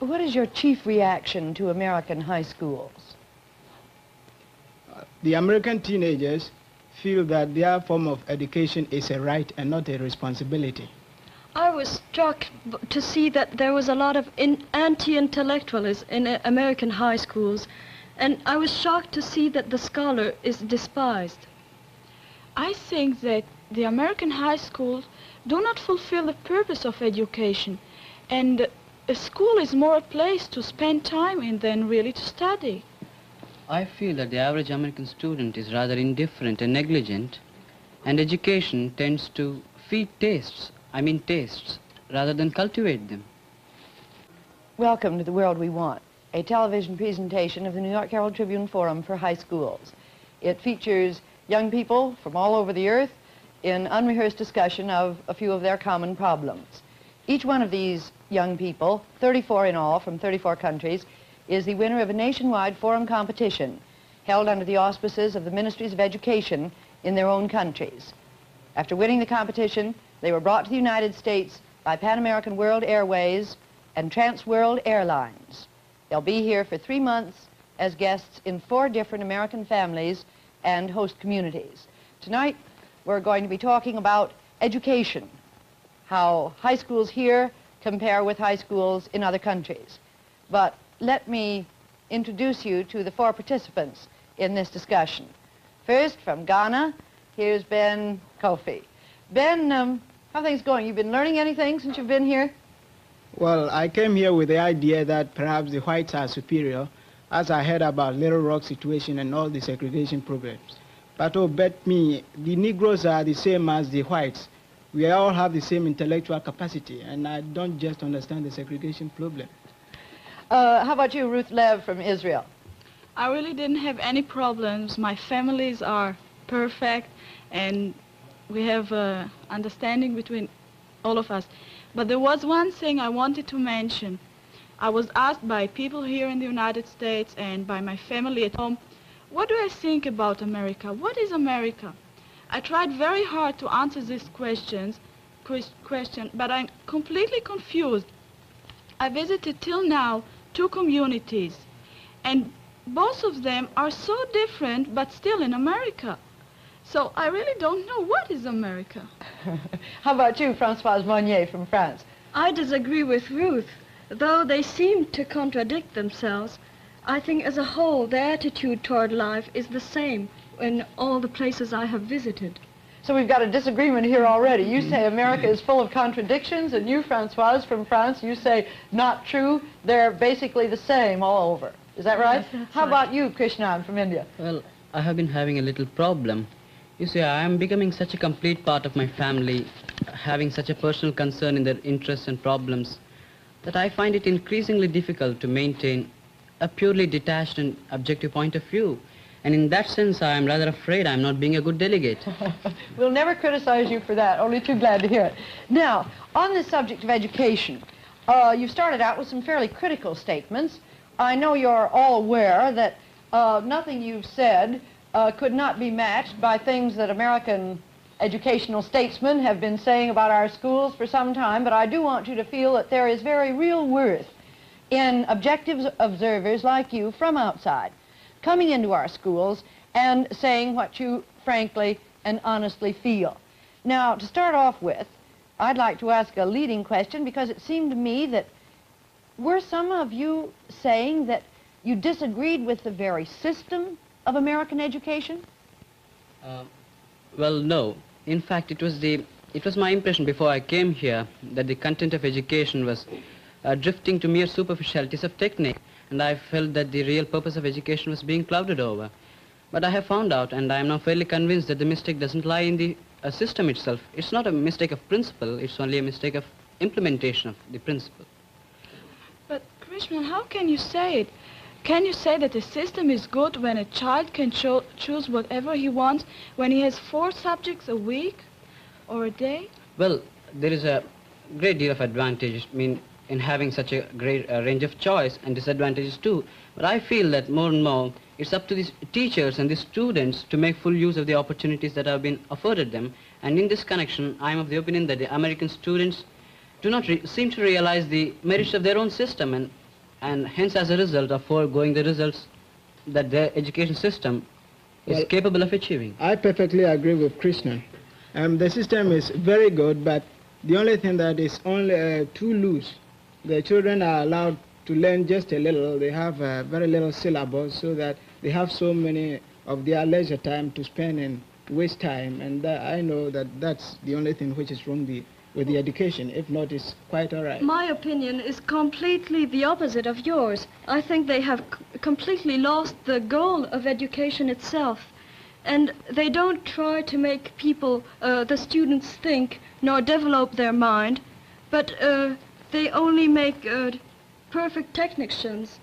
what is your chief reaction to American high schools? The American teenagers feel that their form of education is a right and not a responsibility. I was struck to see that there was a lot of anti-intellectualism in American high schools, and I was shocked to see that the scholar is despised. I think that the American high schools do not fulfill the purpose of education, and a school is more a place to spend time in than really to study. I feel that the average American student is rather indifferent and negligent, and education tends to feed tastes, rather than cultivate them. Welcome to The World We Want, a television presentation of the New York Herald Tribune Forum for High Schools. It features young people from all over the earth in unrehearsed discussion of a few of their common problems. Each one of these young people, 34 in all from 34 countries, is the winner of a nationwide forum competition held under the auspices of the Ministries of Education in their own countries. After winning the competition, they were brought to the United States by Pan American World Airways and Trans World Airlines. They'll be here for 3 months as guests in 4 different American families and host communities. Tonight, we're going to be talking about education, how high schools here compare with high schools in other countries. But let me introduce you to the 4 participants in this discussion. First, from Ghana, here's Ben Kofi. Ben, how are things going? You've been learning anything since you've been here? Well, I came here with the idea that perhaps the whites are superior, as I heard about Little Rock situation and all the segregation problems. But oh, bet me, the Negroes are the same as the whites. We all have the same intellectual capacity, and I don't just understand the segregation problem. How about you, Ruth Loeb from Israel? I really didn't have any problems. My families are perfect, and we have understanding between all of us. But there was one thing I wanted to mention. I was asked by people here in the United States and by my family at home, what do I think about America? What is America? I tried very hard to answer this question, but I'm completely confused. I visited till now 2 communities, and both of them are so different, but still in America. So I really don't know what is America. How about you, Francoise Monier from France? I disagree with Ruth. Though they seem to contradict themselves, I think as a whole their attitude toward life is the same in all the places I have visited. So we've got a disagreement here already. You say America is full of contradictions, and you, Francoise from France, you say not true. They're basically the same all over. Is that right? Yes, How about you, Krishnan from India? Well, I have been having a little problem. You see, I am becoming such a complete part of my family, having such a personal concern in their interests and problems, that I find it increasingly difficult to maintain a purely detached and objective point of view. And in that sense, I am rather afraid I'm not being a good delegate. We'll never criticize you for that, only too glad to hear it. Now, on the subject of education, you started out with some fairly critical statements. I know you're all aware that nothing you've said could not be matched by things that American educational statesmen have been saying about our schools for some time, but I do want you to feel that there is very real worth in objective observers like you from outside coming into our schools and saying what you frankly and honestly feel. Now, to start off with, I'd like to ask a leading question, because it seemed to me that were some of you saying that you disagreed with the very system of American education? Well, no. In fact, it was my impression before I came here that the content of education was drifting to mere superficialities of technique, and I felt that the real purpose of education was being clouded over. But I have found out, and I am now fairly convinced, that the mistake doesn't lie in the system itself. It's not a mistake of principle, it's only a mistake of implementation of the principle. But Krishnan, how can you say it? Can you say that the system is good when a child can choose whatever he wants, when he has 4 subjects a week or a day? Well, there is a great deal of advantage, in having such a great range of choice, and disadvantages too. But I feel that more and more it's up to the teachers and the students to make full use of the opportunities that have been afforded them. And in this connection, I am of the opinion that the American students do not seem to realize the merits of their own system, and and hence as a result of foregoing the results that their education system is capable of achieving. I perfectly agree with Krishnan. The system is very good, but the only thing that is only too loose. The children are allowed to learn just a little. They have very little syllabus, so that they have so many of their leisure time to spend and waste time. And I know that that's the only thing which is wrong with the education. If not, it's quite all right. My opinion is completely the opposite of yours. I think they have completely lost the goal of education itself. And they don't try to make people, the students, think nor develop their mind, but they only make perfect technicians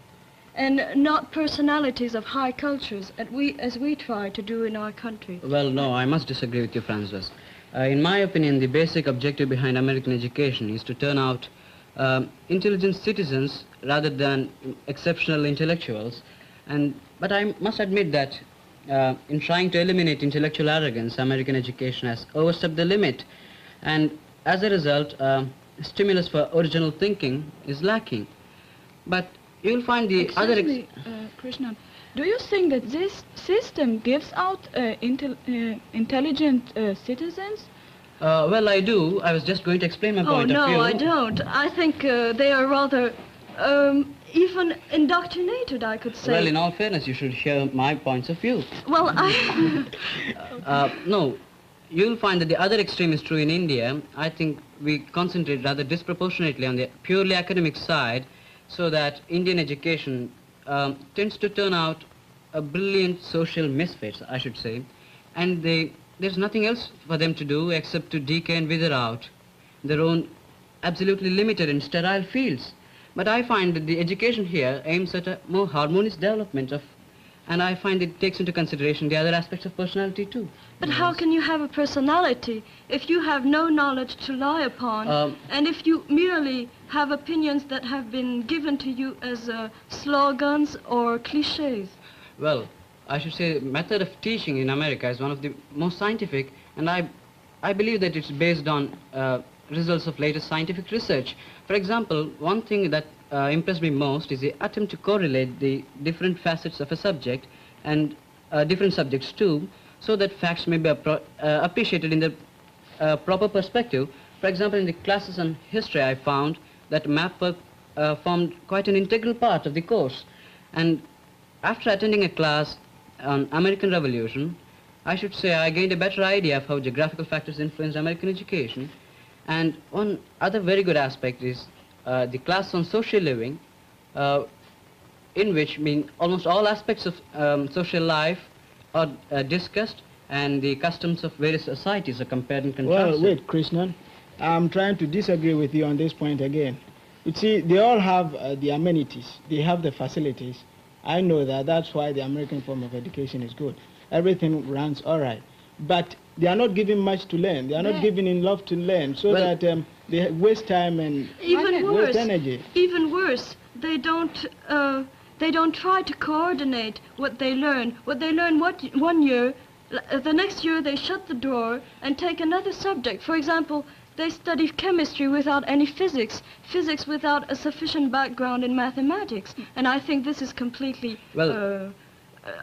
and not personalities of high cultures, as we try to do in our country. Well, no, I must disagree with you, Francoise. In my opinion, the basic objective behind American education is to turn out intelligent citizens rather than exceptional intellectuals. But I must admit that in trying to eliminate intellectual arrogance, American education has overstepped the limit. And as a result, stimulus for original thinking is lacking. But you'll find the Krishnan, do you think that this system gives out intelligent citizens? Well, I do. I was just going to explain my point of view. Oh, no, I don't. I think they are rather even indoctrinated, I could say. Well, in all fairness, you should hear my points of view. Well, No, you'll find that the other extreme is true in India. I think we concentrate rather disproportionately on the purely academic side, so that Indian education tends to turn out a brilliant social misfits, I should say, and there's nothing else for them to do except to decay and wither out their own absolutely limited and sterile fields. But I find that the education here aims at a more harmonious development of, and I find it takes into consideration the other aspects of personality too. But how can you have a personality if you have no knowledge to lie upon, and if you merely have opinions that have been given to you as slogans or cliches? Well, I should say the method of teaching in America is one of the most scientific, and I believe that it's based on results of latest scientific research. For example, one thing that impressed me most is the attempt to correlate the different facets of a subject and different subjects too, so that facts may be appreciated in the proper perspective. For example, in the classes on history, I found that map work formed quite an integral part of the course. And after attending a class on American Revolution, I should say I gained a better idea of how geographical factors influence American education. And one other very good aspect is the class on social living, in which almost all aspects of social life are discussed, and the customs of various societies are compared and contrasted. Well, wait, Krishnan. I'm trying to disagree with you on this point again. You see, they all have the amenities. They have the facilities. I know that. That's why the American form of education is good. Everything runs all right. But they are not given much to learn. They are not given enough to learn, so that they waste time and waste energy. Even worse, they don't try to coordinate what they learn. What they learn one year, the next year they shut the door and take another subject. For example, they study chemistry without any physics without a sufficient background in mathematics. And I think this is completely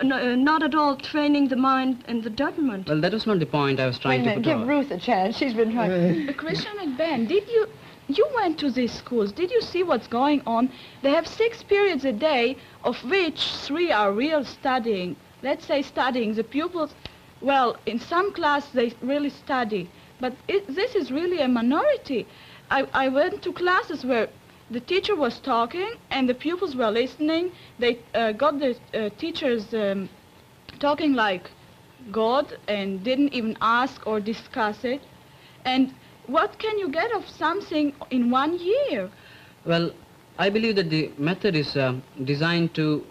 not at all training the mind and the judgment. Well, that was not the point I was trying to put Give Ruth a chance. She's been trying. Krishnan and Ben, you went to these schools. Did you see what's going on? They have 6 periods a day, of which 3 are real studying. Let's say studying. The pupils, well, in some class they really study. But this is really a minority. I went to classes where the teacher was talking and the pupils were listening. They got the teachers talking like God and didn't even ask or discuss it. And what can you get of something in 1 year? Well, I believe that the method is designed to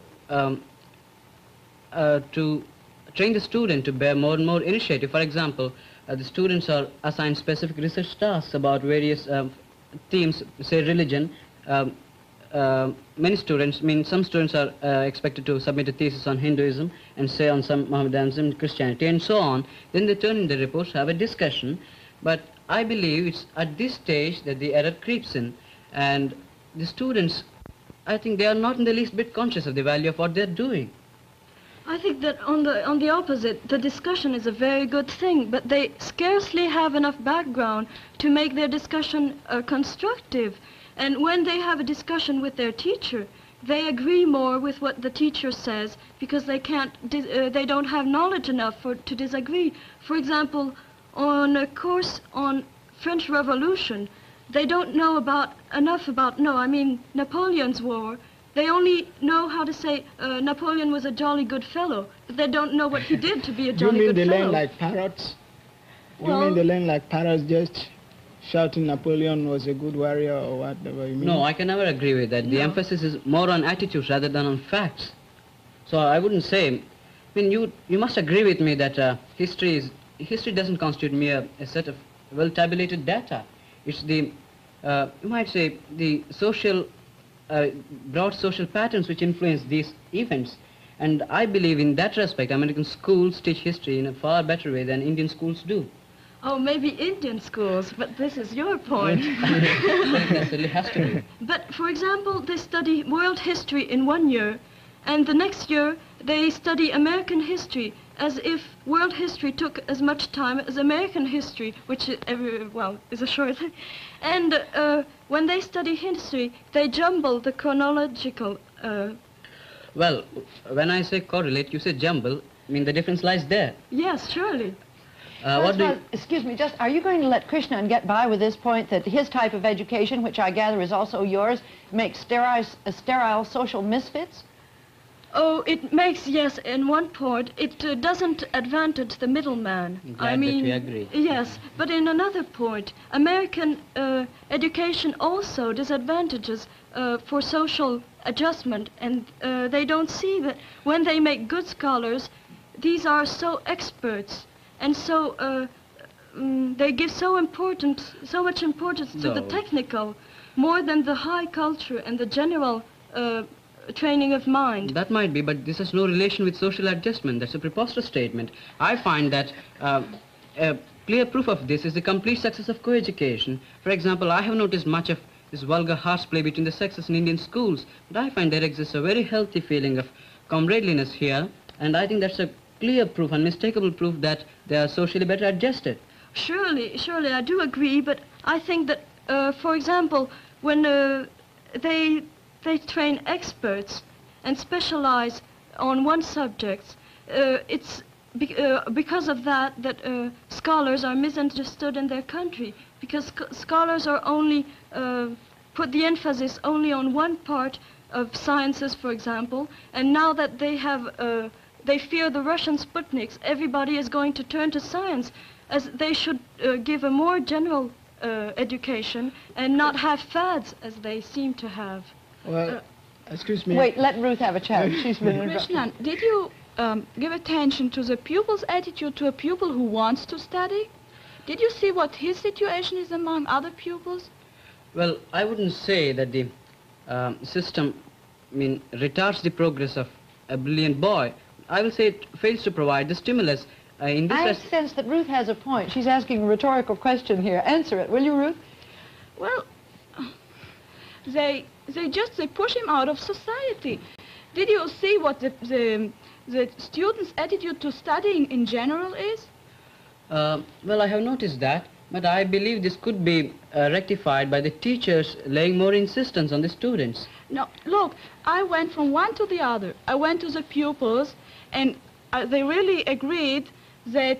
train the student to bear more and more initiative. For example, the students are assigned specific research tasks about various themes, say religion. Many students, some students are expected to submit a thesis on Hinduism and say on some Mohammedanism, Christianity, and so on. Then they turn in the reports, have a discussion. But I believe it's at this stage that the error creeps in, and the students I think they are not in the least bit conscious of the value of what they're doing. I think that on the opposite, the discussion is a very good thing, but they scarcely have enough background to make their discussion constructive. And when they have a discussion with their teacher, they agree more with what the teacher says because they don't have knowledge enough to disagree. For example, on a course on French Revolution, they don't know enough about Napoleon's war. They only know how to say Napoleon was a jolly good fellow, but they don't know what he did to be a jolly good fellow. You mean they learn like parrots? Well, you mean they learn like parrots, just shouting Napoleon was a good warrior or whatever you mean? No, I can never agree with that. The emphasis is more on attitudes rather than on facts. So I wouldn't say, you must agree with me that history doesn't constitute mere a set of well-tabulated data. It's the, you might say, the social broad social patterns which influence these events. And I believe in that respect, American schools teach history in a far better way than Indian schools do. Oh, maybe Indian schools, but this is your point. It necessarily has to be. But, for example, they study world history in 1 year, and the next year they study American history as if world history took as much time as American history, which is a short thing. And when they study history, they jumble the chronological... Well, when I say correlate, you say jumble. The difference lies there. Yes, surely. Excuse me, are you going to let Krishnan get by with this point that his type of education, which I gather is also yours, makes sterile social misfits? Oh, it makes, yes, in one point, it doesn't advantage the middleman. Glad that we agree. Yes, but in another point, American education also disadvantages for social adjustment, and they don't see that when they make good scholars, these are so experts, and so they give so much importance to the technical, more than the high culture and the general training of mind. That might be, but this has no relation with social adjustment. That's a preposterous statement. I find that a clear proof of this is the complete success of co-education. For example, I have noticed much of this vulgar horseplay between the sexes in Indian schools, but I find there exists a very healthy feeling of comradeliness here, and I think that's a clear proof, unmistakable proof that they are socially better adjusted. Surely, I do agree, but I think that, for example, when they train experts and specialize on one subject, it's because of that scholars are misunderstood in their country, because scholars are only put the emphasis only on one part of sciences, for example, and now that they fear the Russian Sputniks, everybody is going to turn to science, as they should give a more general education and not have fads as they seem to have. Well, excuse me. Wait, let Ruth have a chat. She's been interrupted. Krishnan, did you give attention to the pupil's attitude to a pupil who wants to study? Did you see what his situation is among other pupils? Well, I wouldn't say that the system, retards the progress of a brilliant boy. I will say it fails to provide the stimulus. I sense that Ruth has a point. She's asking a rhetorical question here. Answer it, will you, Ruth? Well, they push him out of society. Did you see what the students' attitude to studying in general is? Well, I have noticed that, but I believe this could be rectified by the teachers laying more insistence on the students. No, look, I went from one to the other. I went to the pupils, and they really agreed that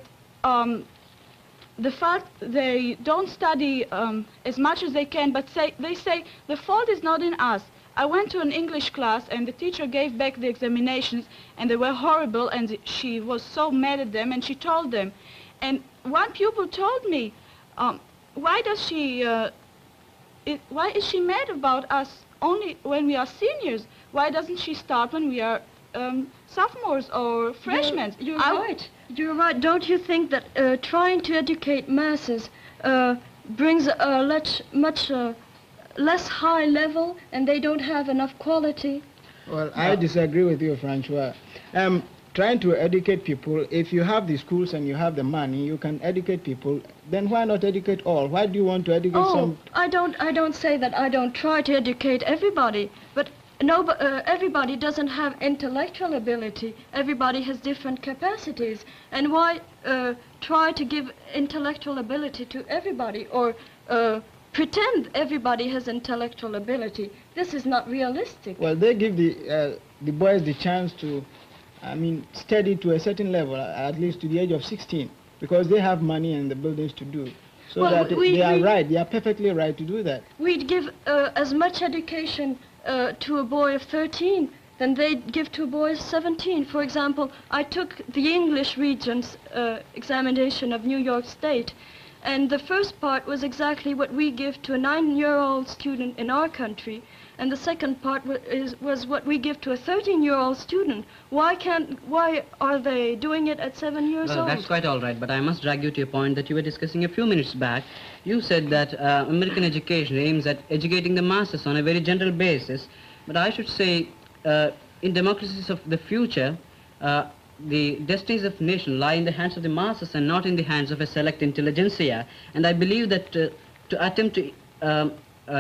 the fact they don't study as much as they can, but they say the fault is not in us. I went to an English class, and the teacher gave back the examinations, and they were horrible, and she was so mad at them, and she told them. And one pupil told me, why is she mad about us only when we are seniors? Why doesn't she start when we are sophomores or freshmen? You're right. You're right. Don't you think that trying to educate masses brings a much less high level, and they don't have enough quality? Well, I disagree with you, Francoise. Trying to educate people, if you have the schools and you have the money, you can educate people, then why not educate all? Why do you want to educate some? I don't say that I don't try to educate everybody, but everybody doesn't have intellectual ability. Everybody has different capacities. And why try to give intellectual ability to everybody, or pretend everybody has intellectual ability? This is not realistic. Well, they give the boys the chance to, study to a certain level, at least to the age of 16, because they have money and the buildings to do. So Well, that they are perfectly right to do that. We'd give as much education to a boy of 13 than they'd give to a boy of 17. For example, I took the English Regents examination of New York State, and the first part was exactly what we give to a 9-year-old student in our country, and the second part was what we give to a 13-year-old student. Why are they doing it at 7 years Well, old? that's quite all right, but I must drag you to a point that you were discussing a few minutes back. You said that American education aims at educating the masses on a very general basis, but I should say in democracies of the future, the destinies of nation lie in the hands of the masses and not in the hands of a select intelligentsia. And I believe that to attempt to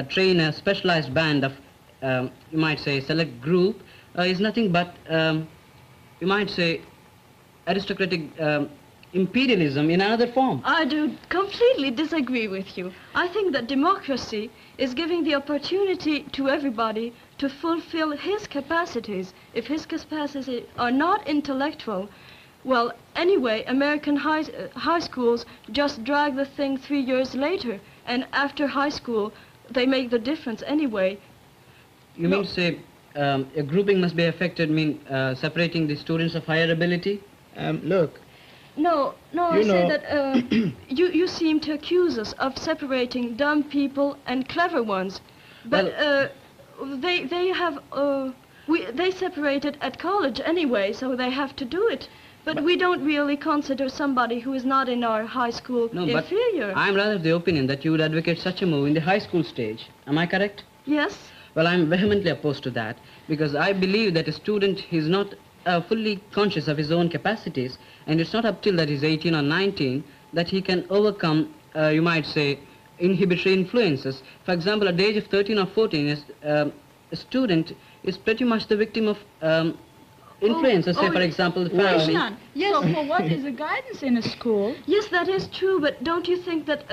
train a specialized band of, you might say, select group is nothing but, you might say, aristocratic imperialism in another form. I do completely disagree with you. I think that democracy is giving the opportunity to everybody to fulfill his capacities. If his capacities are not intellectual, well, anyway, American high schools just drag the thing 3 years later, and after high school, they make the difference anyway. You mean to say a grouping must be affected, separating the students of higher ability? Look. No, I say that you seem to accuse us of separating dumb people and clever ones, but they separate it at college anyway, so they have to do it. But we don't really consider somebody who is not in our high school inferior. But I'm rather of the opinion that you would advocate such a move in the high school stage. Am I correct? Yes. Well, I'm vehemently opposed to that, because I believe that a student is not fully conscious of his own capacities, and it's not up till that he's 18 or 19 that he can overcome, you might say, inhibitory influences. For example, at the age of 13 or 14, a student is pretty much the victim of influences, for example, the family. Krishnan, yes. So for what is the guidance in a school? Yes, that is true, but don't you think that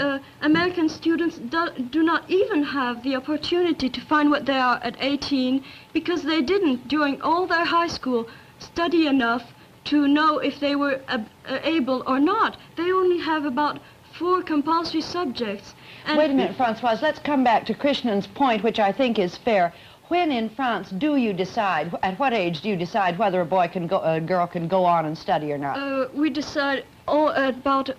American students do not even have the opportunity to find what they are at 18, because they didn't, during all their high school, study enough to know if they were able or not. They only have about 4 compulsory subjects. And Wait a minute, Francoise. Let's come back to Krishnan's point, which I think is fair. When in France do you decide, at what age do you decide whether a girl can go on and study or not? We decide at about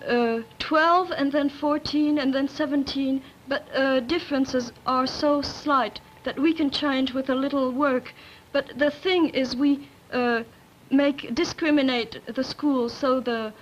12 and then 14 and then 17, but differences are so slight that we can change with a little work. But the thing is, we discriminate the schools so the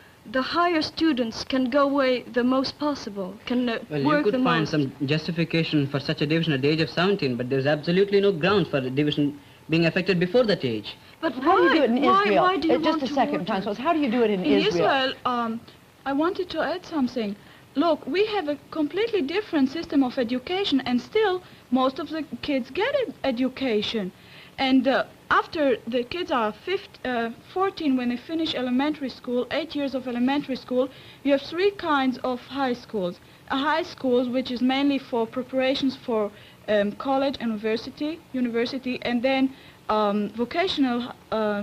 higher students can go away the most possible, can work the most. Well, you could find some justification for such a division at the age of 17, but there's absolutely no grounds for the division being affected before that age. But how do you do it in Israel? Why do you Just a second, Francoise. How do you do it in Israel? I wanted to add something. Look, we have a completely different system of education, and still most of the kids get education. And after the kids are 14, when they finish elementary school, 8 years of elementary school, you have 3 kinds of high schools. A high school, which is mainly for preparations for college and university, and then vocational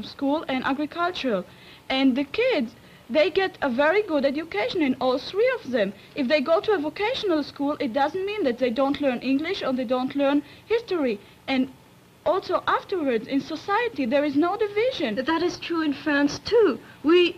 school and agricultural. And the kids, they get a very good education in all 3 of them. If they go to a vocational school, it doesn't mean that they don't learn English or they don't learn history. And also afterwards in society there is no division. That is true in France too. We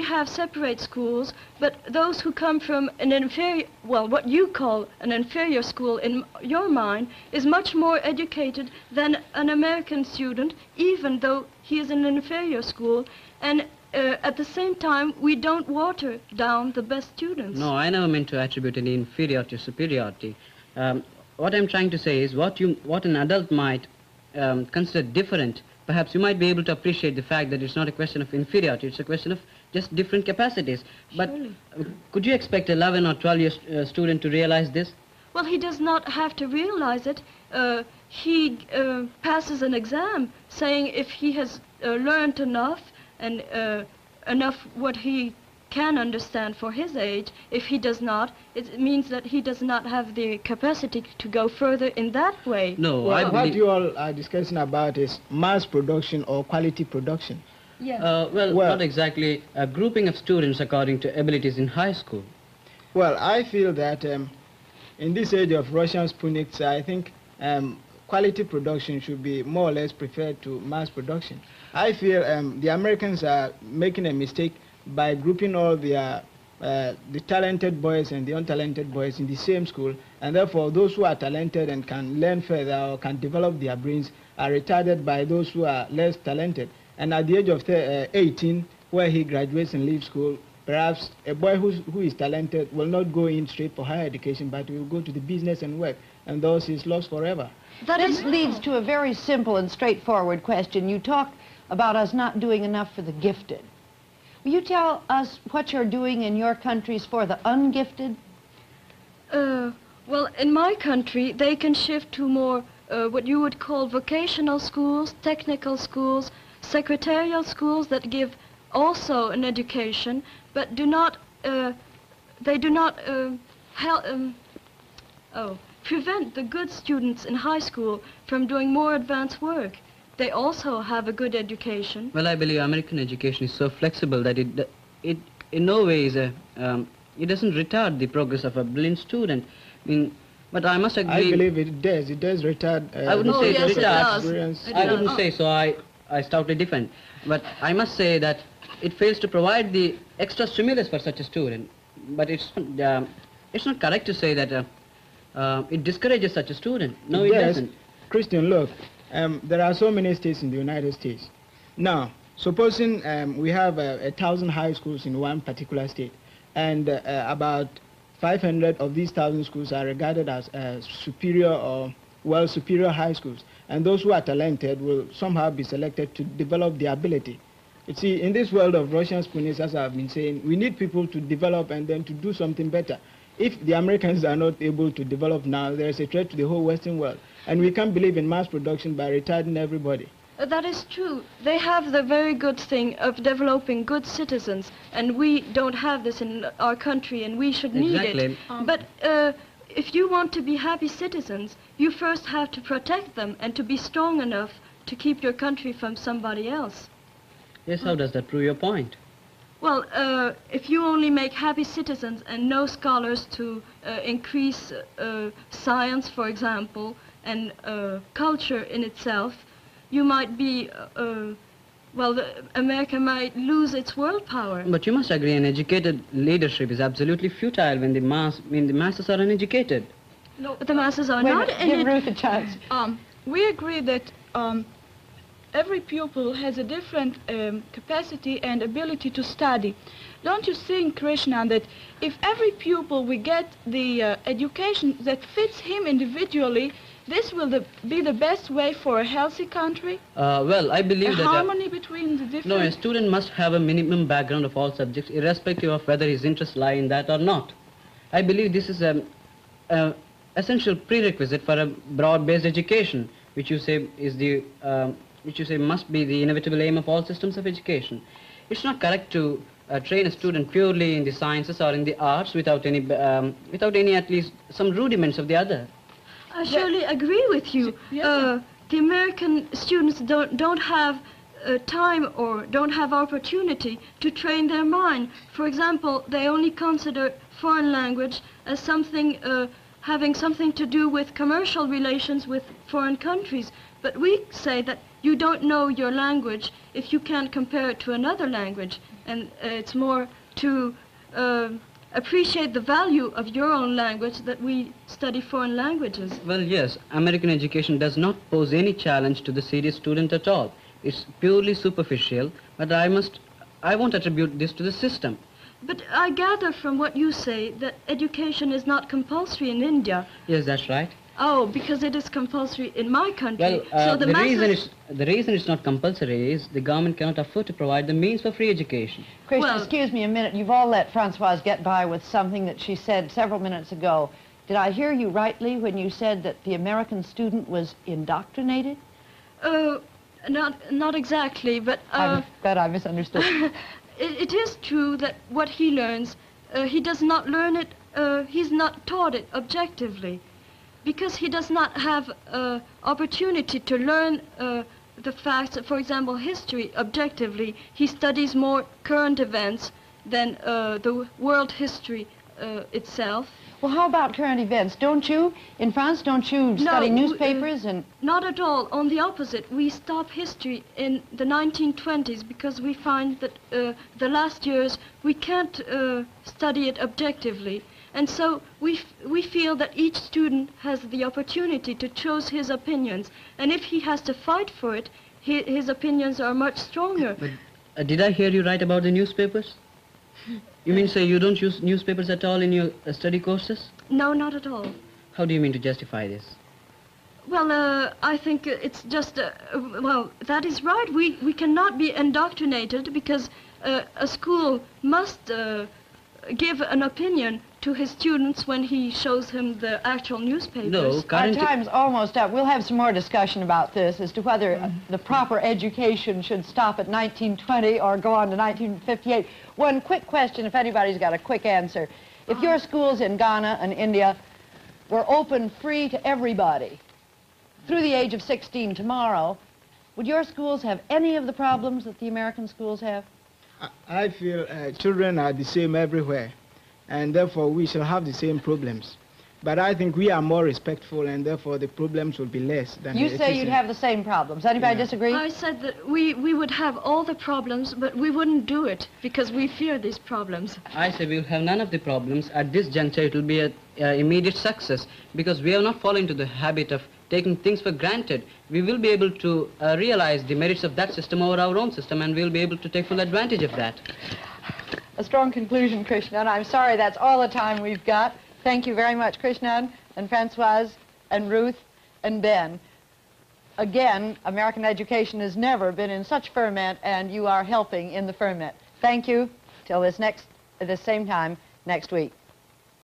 have separate schools, but those who come from an inferior, well, what you call an inferior school in your mind, is much more educated than an American student, even though he is in an inferior school. And at the same time, we don't water down the best students. No, I never meant to attribute any inferiority or superiority. What I'm trying to say is what an adult might consider different, perhaps you might be able to appreciate the fact that it's not a question of inferiority, it's a question of just different capacities. But could you expect a 11 or 12-year student to realize this? Well, he does not have to realize it. He passes an exam saying if he has learned enough and enough what he can understand for his age. If he does not, it means that he does not have the capacity to go further in that way. No, Well, what you all are discussing about is mass production or quality production. Yeah. well, not exactly a grouping of students according to abilities in high school. Well, I feel that in this age of Russian Sputniks, I think quality production should be more or less preferred to mass production. I feel the Americans are making a mistake by grouping all the talented boys and the untalented boys in the same school, and therefore those who are talented and can learn further or can develop their brains are retarded by those who are less talented. And at the age of 18, where he graduates and leaves school, perhaps a boy who is talented will not go in straight for higher education, but will go to the business and work, and thus he's lost forever. This leads to a very simple and straightforward question. You talk about us not doing enough for the gifted. Will you tell us what you're doing in your countries for the ungifted? Well, in my country, they can shift to more what you would call vocational schools, technical schools, secretarial schools that give also an education, but do not, they do not prevent the good students in high school from doing more advanced work. They also have a good education. Well, I believe American education is so flexible that it in no way is it doesn't retard the progress of a brilliant student. I mean, but I must agree. I believe it does. It does retard. I wouldn't say yes, it retards. I wouldn't say so. I stoutly defend. But I must say that it fails to provide the extra stimulus for such a student. But it's not correct to say that it discourages such a student. No, it doesn't. Krishnan, look, there are so many states in the United States. Now, supposing we have 1,000 high schools in one particular state, and about 500 of these 1,000 schools are regarded as superior or superior high schools, and those who are talented will somehow be selected to develop their ability. You see, in this world of Russian Sputniks, as I've been saying, we need people to develop and then to do something better. If the Americans are not able to develop now, there is a threat to the whole Western world. And we can't believe in mass production by retarding everybody. That is true. They have the very good thing of developing good citizens, and we don't have this in our country, and we should need it. But if you want to be happy citizens, you first have to protect them and to be strong enough to keep your country from somebody else. Yes, how does that prove your point? Well, if you only make happy citizens and no scholars to increase science, for example, and culture in itself, you might be, America might lose its world power. But you must agree an educated leadership is absolutely futile when the masses are uneducated. No, the masses are Wait not. a minute, give Ruth a chance. We agree that every pupil has a different capacity and ability to study. Don't you think, Krishnan, that if every pupil will get the education that fits him individually, this will be the best way for a healthy country? Well, I believe that harmony between the different... No, a student must have a minimum background of all subjects, irrespective of whether his interests lie in that or not. I believe this is an essential prerequisite for a broad-based education, which you say is the must be the inevitable aim of all systems of education. It's not correct to train a student purely in the sciences or in the arts without any at least some rudiments of the other. I surely agree with you. Yes. The American students don't have time or don't have opportunity to train their mind. For example, they only consider foreign language as something having something to do with commercial relations with foreign countries. But we say that you don't know your language if you can't compare it to another language. And it's more to appreciate the value of your own language that we study foreign languages. Well, yes, American education does not pose any challenge to the serious student at all. It's purely superficial, but I won't attribute this to the system. But I gather from what you say that education is not compulsory in India. Yes, that's right. Oh, because it is compulsory in my country. Well, so the reason it's not compulsory is the government cannot afford to provide the means for free education. Krishnan, Well- excuse me a minute. You've all let Francoise get by with something that she said several minutes ago. Did I hear you rightly when you said that the American student was indoctrinated? Not exactly, but... I bet I misunderstood. It is true that what he learns, he does not learn it, he's not taught it objectively, because he does not have opportunity to learn the facts, for example, history objectively. He studies more current events than the world history itself. Well, how about current events? Don't you, in France, don't you study newspapers and... Not at all. On the opposite, we stop history in the 1920s because we find that the last years we can't study it objectively. And so we feel that each student has the opportunity to choose his opinions. And if he has to fight for it, his opinions are much stronger. But did I hear you right about the newspapers? You mean say you don't use newspapers at all in your study courses? No, not at all. How do you mean to justify this? Well, I think it's just, well, that is right. We cannot be indoctrinated because a school must give an opinion to his students when he shows him the actual newspapers. No, our time's almost up. We'll have some more discussion about this as to whether the proper education should stop at 1920 or go on to 1958. One quick question, if anybody's got a quick answer. If your schools in Ghana and India were open free to everybody through the age of 16 tomorrow, would your schools have any of the problems that the American schools have? I feel children are the same everywhere, and therefore we shall have the same problems. But I think we are more respectful, and therefore the problems will be less than You say you'd have the same problems. Anybody disagree? I said that we would have all the problems, but we wouldn't do it because we fear these problems. I say we'll have none of the problems. At this juncture, it will be an immediate success because we have not fallen into the habit of taking things for granted. We will be able to realize the merits of that system over our own system, and we'll be able to take full advantage of that. A strong conclusion, Krishnan. I'm sorry that's all the time we've got. Thank you very much, Krishnan and Francoise and Ruth and Ben. Again, American education has never been in such ferment, and you are helping in the ferment. Thank you. Till this same time next week.